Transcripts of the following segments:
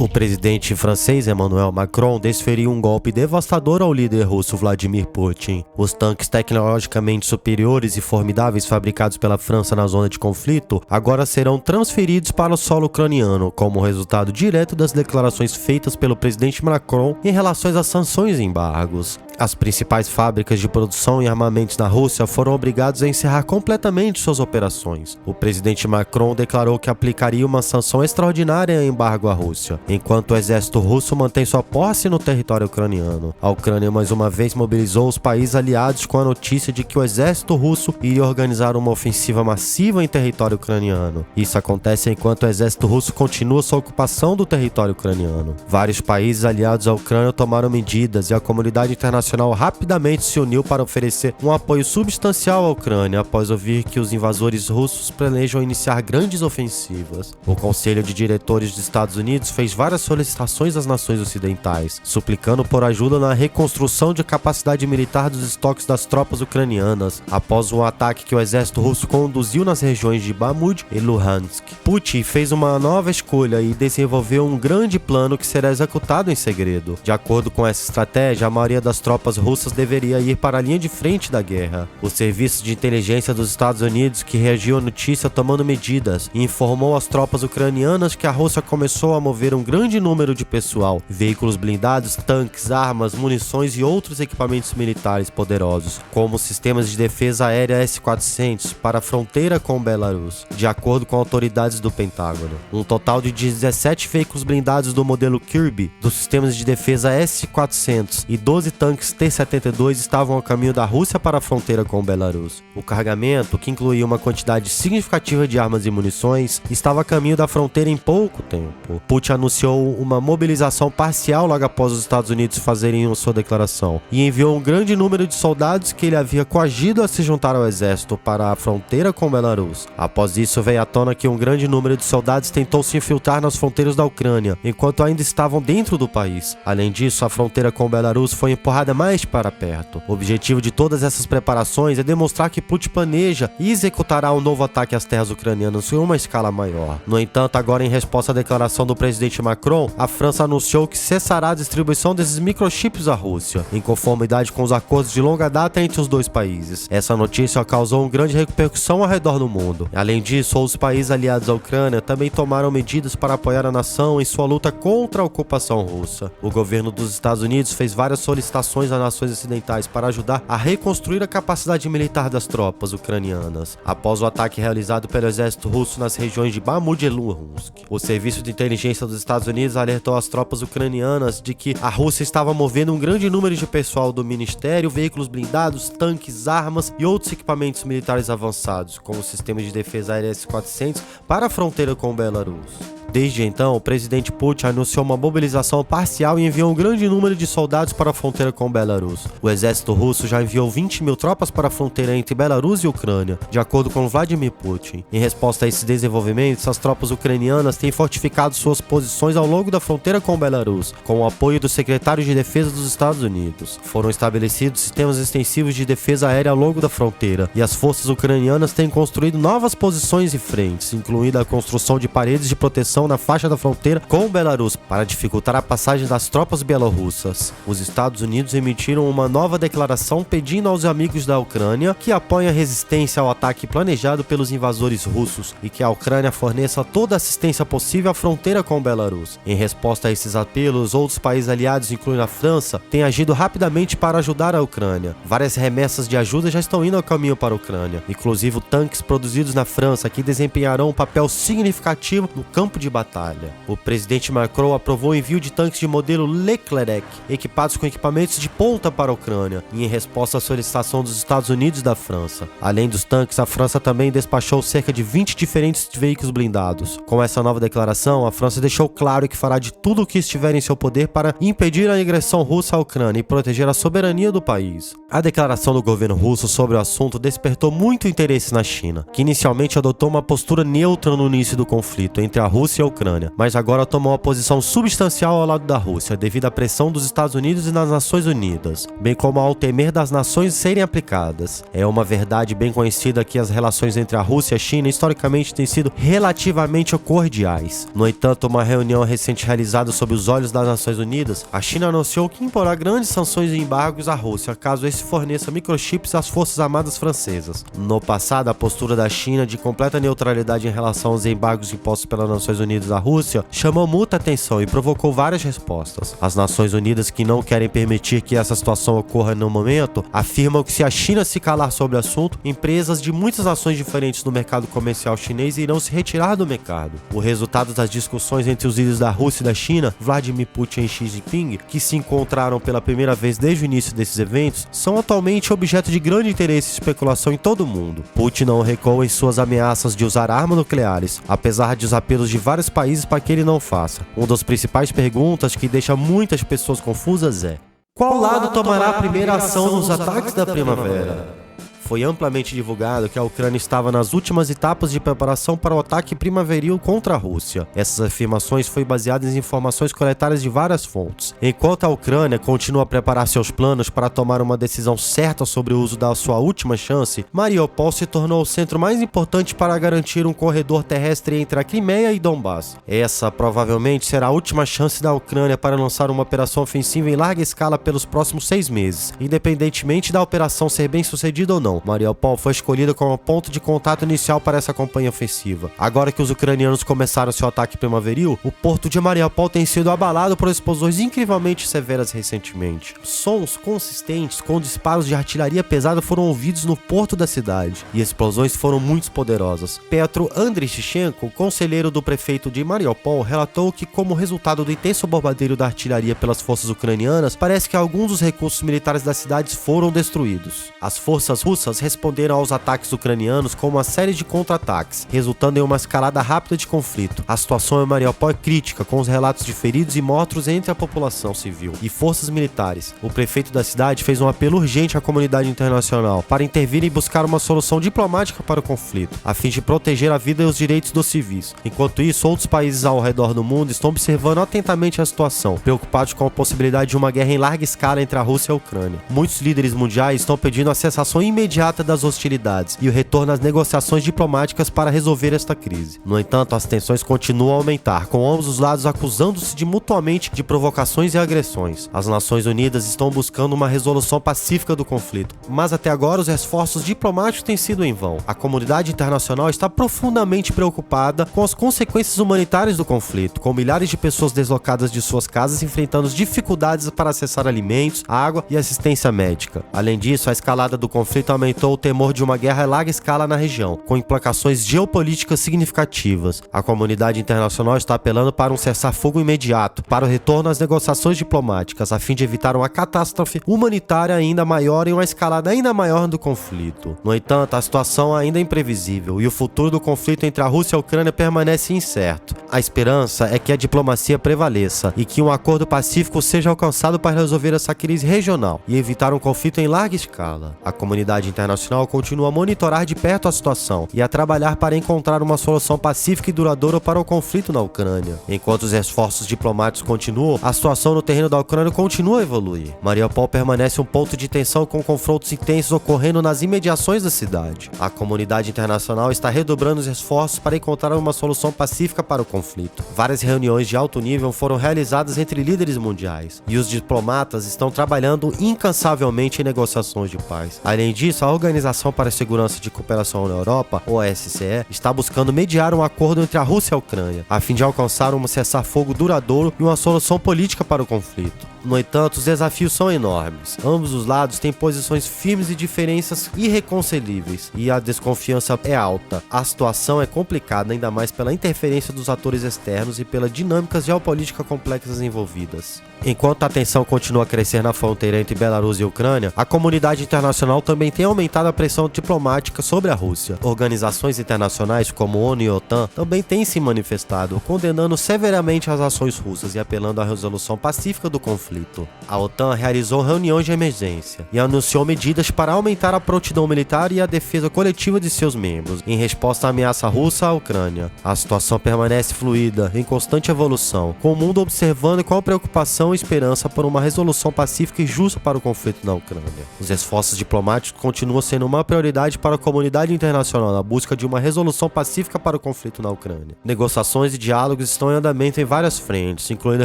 O presidente francês Emmanuel Macron desferiu um golpe devastador ao líder russo Vladimir Putin. Os tanques tecnologicamente superiores e formidáveis fabricados pela França na zona de conflito agora serão transferidos para o solo ucraniano, como resultado direto das declarações feitas pelo presidente Macron em relação às sanções e embargos. As principais fábricas de produção e armamentos na Rússia foram obrigadas a encerrar completamente suas operações. O presidente Macron declarou que aplicaria uma sanção extraordinária em embargo à Rússia, enquanto o exército russo mantém sua posse no território ucraniano. A Ucrânia mais uma vez mobilizou os países aliados com a notícia de que o exército russo iria organizar uma ofensiva massiva em território ucraniano. Isso acontece enquanto o exército russo continua sua ocupação do território ucraniano. Vários países aliados à Ucrânia tomaram medidas e a comunidade internacional rapidamente se uniu para oferecer um apoio substancial à Ucrânia após ouvir que os invasores russos planejam iniciar grandes ofensivas. O Conselho de Diretores dos Estados Unidos fez várias solicitações às nações ocidentais, suplicando por ajuda na reconstrução de capacidade militar dos estoques das tropas ucranianas após um ataque que o exército russo conduziu nas regiões de Bakhmut e Luhansk. Putin fez uma nova escolha e desenvolveu um grande plano que será executado em segredo. De acordo com essa estratégia, a maioria das tropas russas deveria ir para a linha de frente da guerra. O serviço de inteligência dos Estados Unidos, que reagiu à notícia tomando medidas, e informou às tropas ucranianas que a Rússia começou a mover um grande número de pessoal, veículos blindados, tanques, armas, munições e outros equipamentos militares poderosos, como sistemas de defesa aérea S-400, para a fronteira com Belarus, de acordo com autoridades do Pentágono. Um total de 17 veículos blindados do modelo Kirby, dos sistemas de defesa S-400 e 12 tanques T-72 estavam a caminho da Rússia para a fronteira com Belarus. O carregamento, que incluía uma quantidade significativa de armas e munições, estava a caminho da fronteira em pouco tempo. Putin anunciou uma mobilização parcial logo após os Estados Unidos fazerem sua declaração e enviou um grande número de soldados que ele havia coagido a se juntar ao exército para a fronteira com Belarus. Após isso, veio à tona que um grande número de soldados tentou se infiltrar nas fronteiras da Ucrânia, enquanto ainda estavam dentro do país. Além disso, a fronteira com Belarus foi empurrada mais para perto. O objetivo de todas essas preparações é demonstrar que Putin planeja e executará um novo ataque às terras ucranianas em uma escala maior. No entanto, agora em resposta à declaração do presidente Macron, a França anunciou que cessará a distribuição desses microchips à Rússia, em conformidade com os acordos de longa data entre os dois países. Essa notícia causou uma grande repercussão ao redor do mundo. Além disso, os países aliados à Ucrânia também tomaram medidas para apoiar a nação em sua luta contra a ocupação russa. O governo dos Estados Unidos fez várias solicitações a nações ocidentais para ajudar a reconstruir a capacidade militar das tropas ucranianas, após o ataque realizado pelo exército russo nas regiões de Bakhmut e Luhansk. O serviço de inteligência dos Estados Unidos alertou as tropas ucranianas de que a Rússia estava movendo um grande número de pessoal do ministério, veículos blindados, tanques, armas e outros equipamentos militares avançados, como sistemas de defesa aérea S-400, para a fronteira com Belarus. Desde então, o presidente Putin anunciou uma mobilização parcial e enviou um grande número de soldados para a fronteira com Belarus. O exército russo já enviou 20 mil tropas para a fronteira entre Belarus e Ucrânia, de acordo com Vladimir Putin. Em resposta a esses desenvolvimentos, as tropas ucranianas têm fortificado suas posições ao longo da fronteira com Belarus, com o apoio do secretário de Defesa dos Estados Unidos. Foram estabelecidos sistemas extensivos de defesa aérea ao longo da fronteira, e as forças ucranianas têm construído novas posições e frentes, incluindo a construção de paredes de proteção na faixa da fronteira com Belarus para dificultar a passagem das tropas bielorrussas. Os Estados Unidos emitiram uma nova declaração pedindo aos amigos da Ucrânia que apoiem a resistência ao ataque planejado pelos invasores russos e que a Ucrânia forneça toda a assistência possível à fronteira com Belarus. Em resposta a esses apelos, outros países aliados, incluindo a França, têm agido rapidamente para ajudar a Ucrânia. Várias remessas de ajuda já estão indo ao caminho para a Ucrânia, inclusive tanques produzidos na França que desempenharão um papel significativo no campo de batalha. O presidente Macron aprovou o envio de tanques de modelo Leclerc, equipados com equipamentos de ponta para a Ucrânia, e em resposta à solicitação dos Estados Unidos e da França. Além dos tanques, a França também despachou cerca de 20 diferentes veículos blindados. Com essa nova declaração, a França deixou claro que fará de tudo o que estiver em seu poder para impedir a agressão russa à Ucrânia e proteger a soberania do país. A declaração do governo russo sobre o assunto despertou muito interesse na China, que inicialmente adotou uma postura neutra no início do conflito entre a Rússia Rússia e a Ucrânia, mas agora tomou uma posição substancial ao lado da Rússia, devido à pressão dos Estados Unidos e das Nações Unidas, bem como ao temer das nações serem aplicadas. É uma verdade bem conhecida que as relações entre a Rússia e a China historicamente têm sido relativamente cordiais. No entanto, uma reunião recente realizada sob os olhos das Nações Unidas, a China anunciou que imporá grandes sanções e embargos à Rússia caso esse forneça microchips às Forças Armadas francesas. No passado, a postura da China de completa neutralidade em relação aos embargos impostos pelas Nações Unidas à Rússia chamou muita atenção e provocou várias respostas. As Nações Unidas, que não querem permitir que essa situação ocorra no momento, afirmam que se a China se calar sobre o assunto, empresas de muitas nações diferentes no mercado comercial chinês irão se retirar do mercado. O resultado das discussões entre os líderes da Rússia e da China, Vladimir Putin e Xi Jinping, que se encontraram pela primeira vez desde o início desses eventos, são atualmente objeto de grande interesse e especulação em todo o mundo. Putin não recua em suas ameaças de usar armas nucleares, apesar dos apelos de vários países para que ele não faça. Uma das principais perguntas que deixa muitas pessoas confusas é: qual lado tomará a primeira ação nos ataques da primavera? Foi amplamente divulgado que a Ucrânia estava nas últimas etapas de preparação para o ataque primaveril contra a Rússia. Essas afirmações foram baseadas em informações coletadas de várias fontes. Enquanto a Ucrânia continua a preparar seus planos para tomar uma decisão certa sobre o uso da sua última chance, Mariupol se tornou o centro mais importante para garantir um corredor terrestre entre a Crimeia e Donbass. Essa provavelmente será a última chance da Ucrânia para lançar uma operação ofensiva em larga escala pelos próximos 6 meses, independentemente da operação ser bem sucedida ou não. Mariupol foi escolhida como ponto de contato inicial para essa campanha ofensiva. Agora que os ucranianos começaram seu ataque primaveril, o porto de Mariupol tem sido abalado por explosões incrivelmente severas recentemente. Sons consistentes com disparos de artilharia pesada foram ouvidos no porto da cidade, e explosões foram muito poderosas. Petro Andriyshenko, conselheiro do prefeito de Mariupol, relatou que, como resultado do intenso bombardeio da artilharia pelas forças ucranianas, parece que alguns dos recursos militares da cidade foram destruídos. As forças russas responderam aos ataques ucranianos com uma série de contra-ataques, resultando em uma escalada rápida de conflito. A situação em Mariupol é crítica, com os relatos de feridos e mortos entre a população civil e forças militares. O prefeito da cidade fez um apelo urgente à comunidade internacional para intervir e buscar uma solução diplomática para o conflito, a fim de proteger a vida e os direitos dos civis. Enquanto isso, outros países ao redor do mundo estão observando atentamente a situação, preocupados com a possibilidade de uma guerra em larga escala entre a Rússia e a Ucrânia. Muitos líderes mundiais estão pedindo a cessação imediata das hostilidades e o retorno às negociações diplomáticas para resolver esta crise. No entanto, as tensões continuam a aumentar, com ambos os lados acusando-se mutuamente de provocações e agressões. As Nações Unidas estão buscando uma resolução pacífica do conflito, mas até agora os esforços diplomáticos têm sido em vão. A comunidade internacional está profundamente preocupada com as consequências humanitárias do conflito, com milhares de pessoas deslocadas de suas casas enfrentando dificuldades para acessar alimentos, água e assistência médica. Além disso, a escalada do conflito aumentou o temor de uma guerra a larga escala na região, com implicações geopolíticas significativas. A comunidade internacional está apelando para um cessar-fogo imediato, para o retorno às negociações diplomáticas, a fim de evitar uma catástrofe humanitária ainda maior e uma escalada ainda maior do conflito. No entanto, a situação ainda é imprevisível e o futuro do conflito entre a Rússia e a Ucrânia permanece incerto. A esperança é que a diplomacia prevaleça e que um acordo pacífico seja alcançado para resolver essa crise regional e evitar um conflito em larga escala. A comunidade internacional continua a monitorar de perto a situação e a trabalhar para encontrar uma solução pacífica e duradoura para o conflito na Ucrânia. Enquanto os esforços diplomáticos continuam, a situação no terreno da Ucrânia continua a evoluir. Mariupol permanece um ponto de tensão com confrontos intensos ocorrendo nas imediações da cidade. A comunidade internacional está redobrando os esforços para encontrar uma solução pacífica para o conflito. Várias reuniões de alto nível foram realizadas entre líderes mundiais e os diplomatas estão trabalhando incansavelmente em negociações de paz. Além disso, a Organização para a Segurança e Cooperação na Europa, OSCE, está buscando mediar um acordo entre a Rússia e a Ucrânia, a fim de alcançar um cessar-fogo duradouro e uma solução política para o conflito. No entanto, os desafios são enormes. Ambos os lados têm posições firmes e diferenças irreconcilíveis, e a desconfiança é alta. A situação é complicada, ainda mais pela interferência dos atores externos e pelas dinâmicas geopolíticas complexas envolvidas. Enquanto a tensão continua a crescer na fronteira entre Belarus e Ucrânia, a comunidade internacional também tem aumentado a pressão diplomática sobre a Rússia. Organizações internacionais como ONU e OTAN também têm se manifestado, condenando severamente as ações russas e apelando à resolução pacífica do conflito. A OTAN realizou reuniões de emergência e anunciou medidas para aumentar a prontidão militar e a defesa coletiva de seus membros, em resposta à ameaça russa à Ucrânia. A situação permanece fluida, em constante evolução, com o mundo observando com preocupação e esperança por uma resolução pacífica e justa para o conflito na Ucrânia. Os esforços diplomáticos continuam sendo uma prioridade para a comunidade internacional na busca de uma resolução pacífica para o conflito na Ucrânia. Negociações e diálogos estão em andamento em várias frentes, incluindo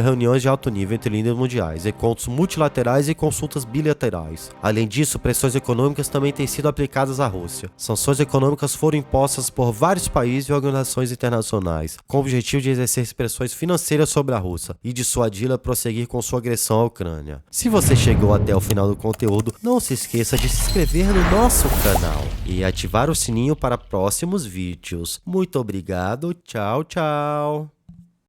reuniões de alto nível entre líderes mundiais, encontros multilaterais e consultas bilaterais. Além disso, pressões econômicas também têm sido aplicadas à Rússia. Sanções econômicas foram impostas por vários países e organizações internacionais, com o objetivo de exercer pressões financeiras sobre a Rússia e dissuadi-la a prosseguir com sua agressão à Ucrânia. Se você chegou até o final do conteúdo, não se esqueça de se inscrever no nosso canal e ativar o sininho para próximos vídeos. Muito obrigado, tchau, tchau!